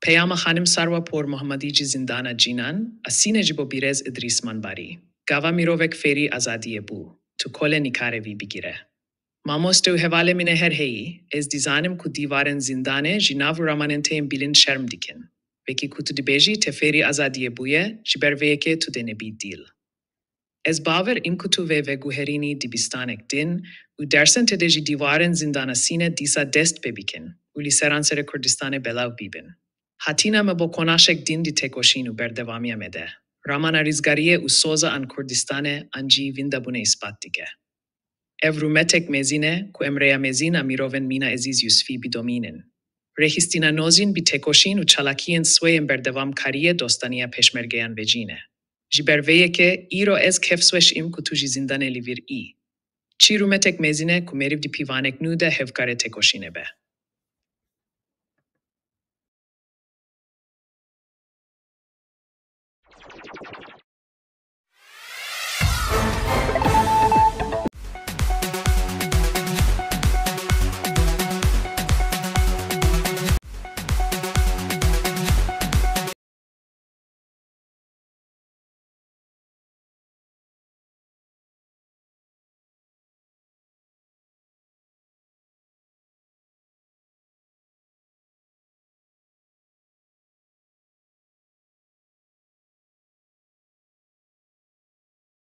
پیام خانم ساروا پور محمدی جی زندان جینان اسینه جی با بیرز ادریس منبری. گاوا میروک فری آزادی بو. تو کل نیکاره وی بگیره. ماموستو حواله منه هر هی از دیزانم کو دیوارن زندانه جناو راماننتیم بیلین شرم دیکن. وکی کو تو دیبیجی تفری آزادی بویه جبر ویکه تو دنه بی دیل. از باور ام کو تو و گوهرینی دیبستانک دین و درسن تدجی دیوارن زندان سینه دیسا دست ببیکن. ولی سرانسر کردستان بلاو بیبن. حتینا با کناشک دین دی تکوشین و بردوامی مده. رامان ریزگاریه و سوزا ان کردستان انجی ویندابونه اثبات دیگه. Evrumetek mezine ku emreya mezina miroven mina aziz Yusfi bidominen. Rehistina nozin bi tekoshin u çalakien swayem berdevam kariye dostaniya peşmergeyan vecine. Jiberveye ke iro ez kefswesh im ku tuji zindane livir i. Çi rumetek mezine ku meriv di pivanek nude hevkare tekoshine be.